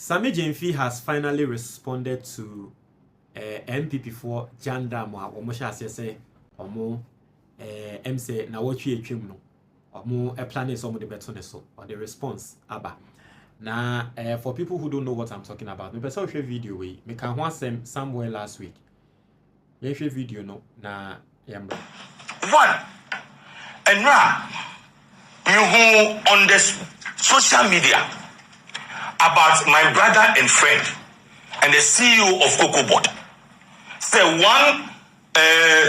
Sammy Gyamfi has finally responded to NPP for Jandam or Mosha say or more MC na what you no or more a plan is some of the better so or the response aba. Now for people who don't know what I'm talking about, me person share video we me can one somewhere last week. You share video no na yamba. One and now you who on the social media about my brother and friend and the CEO of CocoBot. Say one,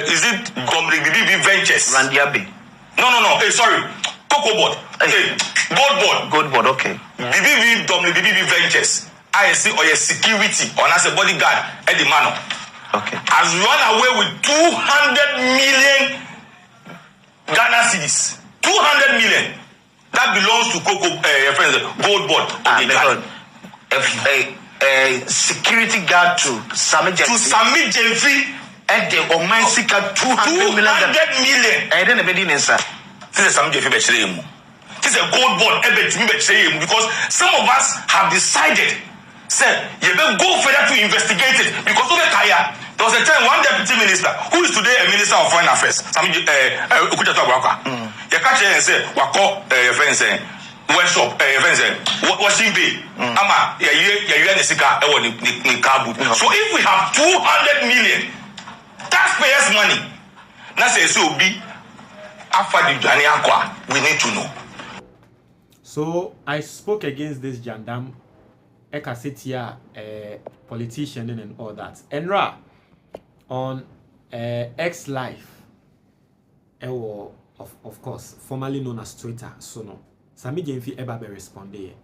is it BB Ventures? Randiabe. No. Hey, sorry, CocoBot. Hey, Goldboard, okay. BB Ventures. I see or your security or as a bodyguard at the manor. Okay. Has run away with 200 million Ghana cedis. 200 million. That belongs to Goldboard. Security guard to Sammy Gyamfi. To Sammy Gyamfi. And the Omansika 200 million. I didn't believe in sir. This is Sammy Gyamfi. This is a Goldboard. Because some of us have decided, say, you better go further to investigate it. Because of the Kaya, there was a time one deputy minister, who is today a minister of foreign affairs, Sammy Gyamfi. You catch and say, Wako, friends, workshop, friends, washing bay. Ama, you the sika, So if we have 200 million taxpayers' money, now say so be after the Janiakwa, we need to know. So I spoke against this Jandam, Ekasitia, politician and all that. Enra on X Life, of course, formerly known as Twitter, so no. Sammy Gyamfi ever be responded.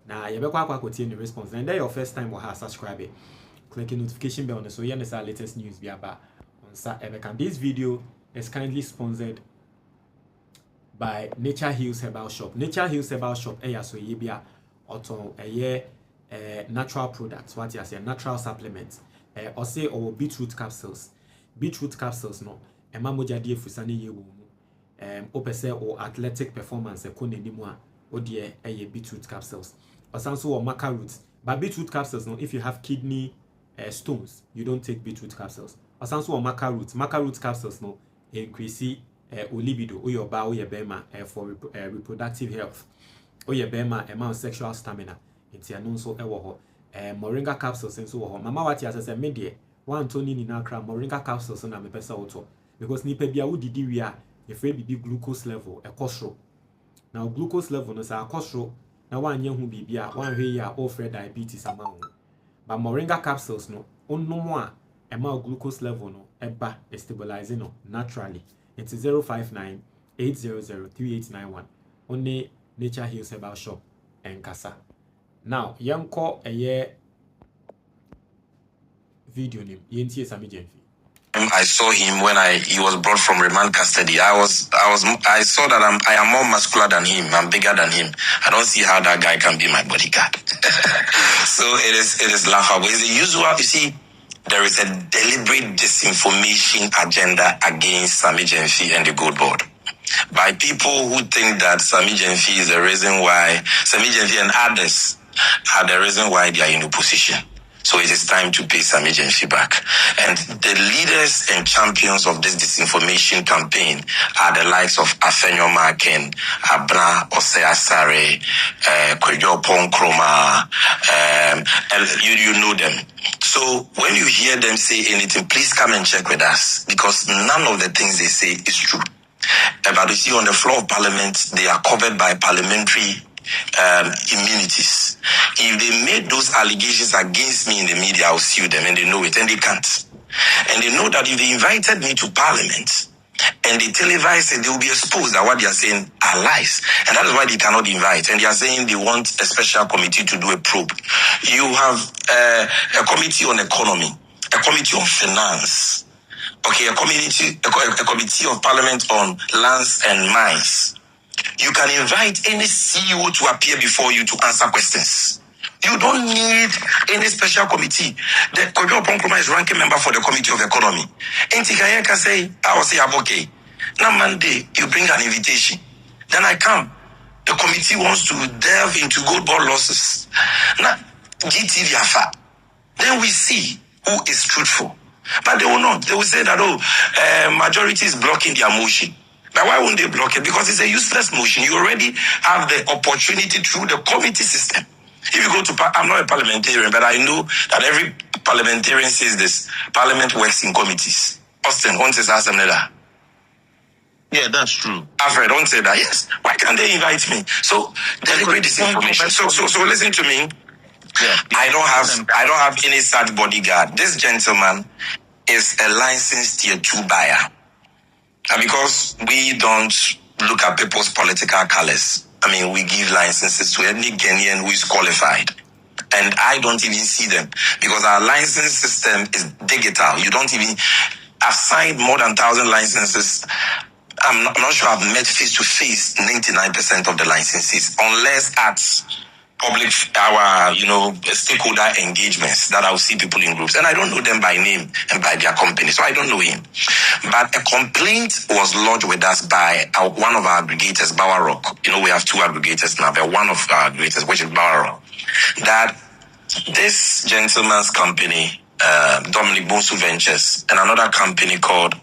Now you better continue the response. And then your first time or have subscribe, click the notification bell on the so you understand our latest news be about on Saturday. This video is kindly sponsored by Nature Hills Herbal Shop. Nature Hills Herbal Shop so yebia auto natural products. What you say natural supplements. Or say or beetroot capsules. Beetroot capsules no. Ema moja die fusani ye opese or athletic performance kone ni mwa odie beetroot capsules. Or sanso or maca roots. But beetroot capsules no, if you have kidney stones, you don't take beetroot capsules. Or sanso or maca roots. Maca roots capsules no increase libido or your ba or your bema for reproductive health. Or your bema amount sexual stamina. It's a non so moringa capsules and so on. Mama what ya says a media one tony ni na kra moringa capsules na me pesa auto because nipa bia wo didi wi a efre bi glucose level e kosro. Now glucose level no sa kosro na wan ye hu bibia wan hwe ya ofre diabetes amount. But moringa capsules no onno a ema glucose level no eba stabilizing no naturally. It's 059 800 3891. Only Nature Hills Herbal Shop and Kasa. Now, yanko a year video name. Yenti Sammy Gyamfi. I saw him when he was brought from remand custody. I saw that I am more muscular than him. I'm bigger than him. I don't see how that guy can be my bodyguard. So it is laughable. It's the usual. You see, there is a deliberate disinformation agenda against Sammy Gyamfi and the Gold Board by people who think that Sammy Gyamfi is the reason why Sammy Gyamfi and others are the reason why they are in opposition. So it is time to pay Sammy Gyamfi back. And the leaders and champions of this disinformation campaign are the likes of Afenyo Maken, Abna Osea Sare, Kwejo Ponkroma, you know them. So when you hear them say anything, please come and check with us because none of the things they say is true. But you see on the floor of parliament, they are covered by parliamentary immunities. If they made those allegations against me in the media, I'll sue them, and they know it, and they can't. And they know that if they invited me to parliament and they televised it, they will be exposed that what they are saying are lies. And that is why they cannot invite. And they are saying they want a special committee to do a probe. You have a committee on economy, a committee on finance, okay, a committee of parliament on lands and mines. You can invite any CEO to appear before you to answer questions. You don't need any special committee. The Kwejo Ponkroma is ranking member for the Committee of Economy. And Tikaya can say, I will say, I'm okay. Now Monday, you bring an invitation. Then I come. The committee wants to delve into gold bond losses. Now, GTV afa. Then we see who is truthful. But they will not. They will say that, majority is blocking their motion. Now, why won't they block it? Because it's a useless motion. You already have the opportunity through the committee system. If you go to, I'm not a parliamentarian, but I know that every parliamentarian says this. Parliament works in committees. Austin, one says that. Yeah, that's true. Alfred, don't say that. Yes. Why can't they invite me? So deliberate disinformation. So listen to me. Yeah. I don't have any such bodyguard. This gentleman is a licensed tier 2 buyer. And because we don't look at people's political colors, I mean, we give licenses to any Ghanaian who is qualified. And I don't even see them because our license system is digital. You don't even, I've signed more than 1,000 licenses. I'm not sure I've met face to face 99% of the licenses, unless at public, our, stakeholder engagements that I'll see people in groups. And I don't know them by name and by their company, so I don't know him. But a complaint was lodged with us by one of our aggregators, Bower Rock. We have 2 aggregators now, but one of our aggregators, which is Bower Rock, that this gentleman's company, Dominic Bonsu Ventures, and another company called,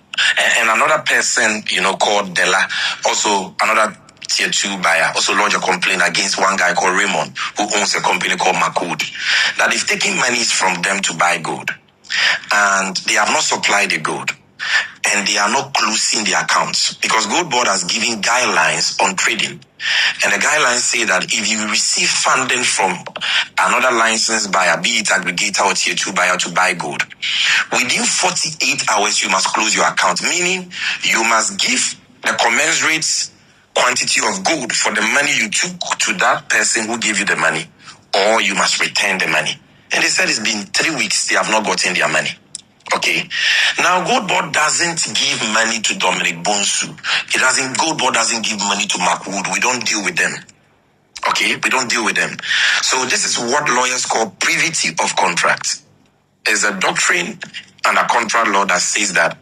and another person, called Della, also another tier 2 buyer, also lodged a complaint against one guy called Raymond, who owns a company called Makud, that they've taken monies from them to buy gold. And they have not supplied the gold. And they are not closing their accounts because Gold Board has given guidelines on trading. And the guidelines say that if you receive funding from another licensed buyer, be it aggregator or tier 2 buyer, to buy gold, within 48 hours, you must close your account, meaning you must give the commensurate quantity of gold for the money you took to that person who gave you the money, or you must return the money. And they said it's been 3 weeks, they have not gotten their money. Okay. Now, Gold Board doesn't give money to Dominic Bonsu. Gold Board doesn't give money to Mark Wood. We don't deal with them. Okay. We don't deal with them. So this is what lawyers call privity of contract. It's a doctrine and a contract law that says that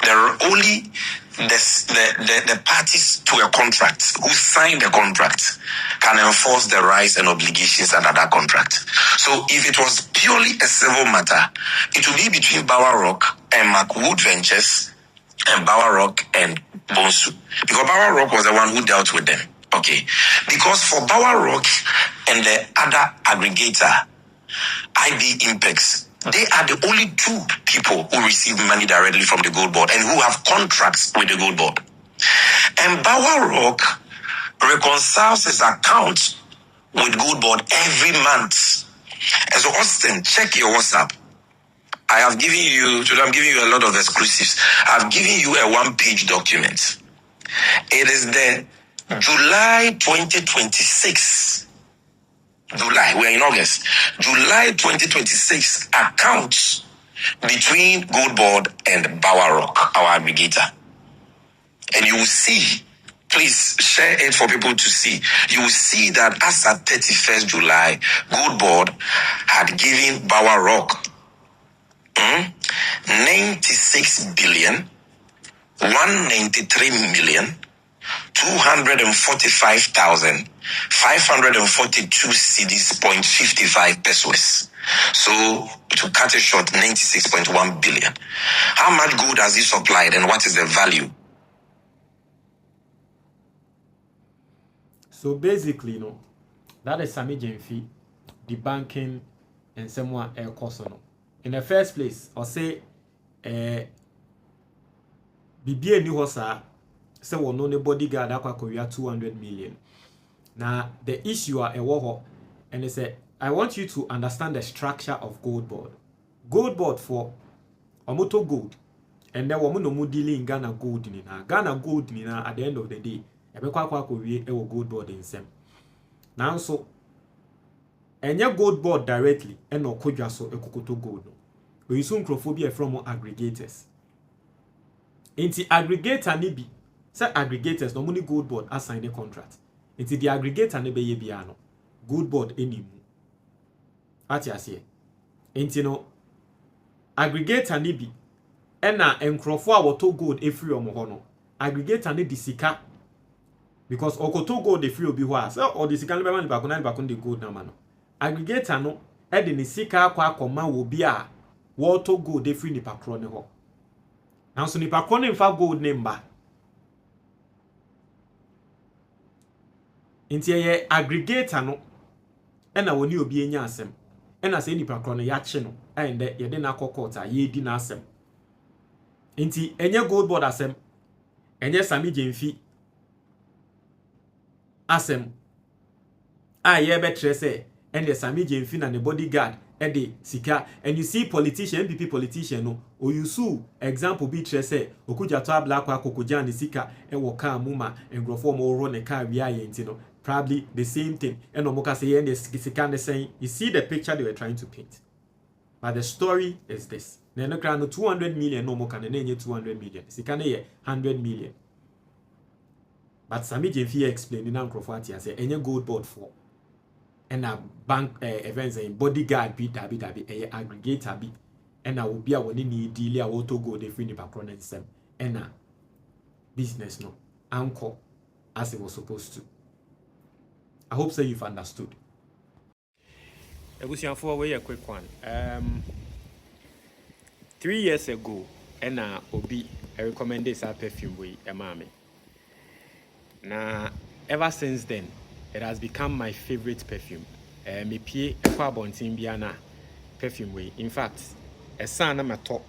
there are only the parties to a contract who sign the contract can enforce the rights and obligations under that contract. So if it was purely a civil matter, it would be between Bower Rock and McWood Ventures and Bower Rock and Bonsu. Because Bower Rock was the one who dealt with them. Okay. Because for Bower Rock and the other aggregator, IB Impex, they are the only 2 people who receive money directly from the Gold Board and who have contracts with the Gold Board. And Bower Rock reconciles his account with Gold Board every month. And so, Austin, check your WhatsApp. I'm giving you a lot of exclusives. I've given you a 1-page document. It is the July 2026. We're in August. July 2026 accounts between Gold Board and Bower Rock, our aggregator. And you will see, please share it for people to see. You will see that as at 31st July, Gold Board had given Bower Rock 96 billion 193,245,542 cedis, 0.55 pesos. So, to cut it short, 96.1 billion. How much gold has he supplied and what is the value? So basically, that is Sammy Gyamfi debunking and someone air course. In the first place, I'll say, BBA ni hosa. Say we know the bodyguard akwa korea 200 million. Now the issue are a war, and they say I want you to understand the structure of Gold Board. Gold Board for omoto gold, and then woman no mu dealing in Ghana gold ni na. Ghana gold ni na at the end of the day, ebekwa akwa korea e wo Gold Board in sem. Now so enya Gold Board directly and no kodwa so ekokoto gold. We use microphobia from aggregators. Inti aggregator ni bi say aggregators no money Gold Board assign the contract. Inti the aggregator ne be ye bia no Gold Board enimu. Ati ase. Inti no aggregator ni bi ena enkrofo a woto gold efiri omo ho no aggregator ne disika because okoto gold efiri obi ho a so or disika ne be man ba ko na ba ko de gold na ma no aggregator no e de ne sika akwa akoma wo bi a water gold de free nipa kro ne ho nanso nipa kro ne mfa gold ne mba nti ye aggregator no e na woni obi enya asem e na se nipa kro no ya che no ende ye de na kokota ye di na asem nti enye gold board asem enye Sammy Gyamfi asem a ye betre se ende Sammy Gyamfi na ne bodyguard e de sika. And you see politician NPP politician no o yusu example bi tre se okuja to abla kwa kokoja ne sika e wo ka muma engrofo mo ro ne ka wi aye nti no probably the same thing and no moka say ye ne sika ne saying. You see the picture they were trying to paint, but the story is this. Na no kra no 200 million no moka ne nye 200 million sika ne ye 100 million. But Sammy Gyamfi explained na engrofo atia say enye gold board for and a bank events and bodyguard bi dabi a aggregator bi and a will be a one need deal a auto go the free nipa cronen sem and a business no anchor as it was supposed to. I hope so you've understood. For a quick one. 3 years ago and obi I recommended this perfume way a mommy. Now ever since then it has become my favorite perfume. Me pie bontin biana perfume way. In fact, a son mato.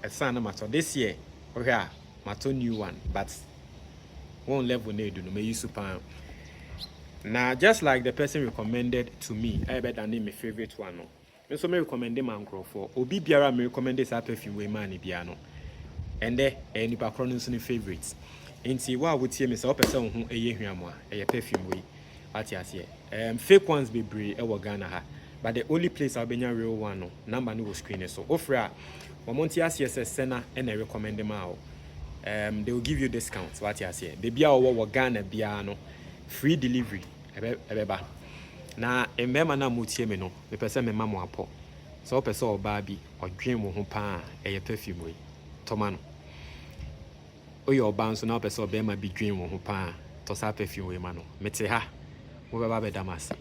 This year, okay, mato new one, but one level need no me use super. Now, just like the person recommended to me, I bet I name my favorite one. No, me so me recommend man for obi biara me recommend this perfume way man biano. And there any background any favorites. Inti wa would see me so person who a perfume way. Fake ones be brave Ghana ha, but the only place I'll be real one no number no screen so offer Montias yes sena and I recommend them out. They will give you discounts what you say. The bia or Ghana biano free delivery ebeba. Na emema na mutie me no the person me mama apo. So person or baby or dream wo ho pa a perfume way. Tomano. O your bounce na person be ma be dream wo ho pa to sa perfume way mano. Mete ha. Mubaba be damasi.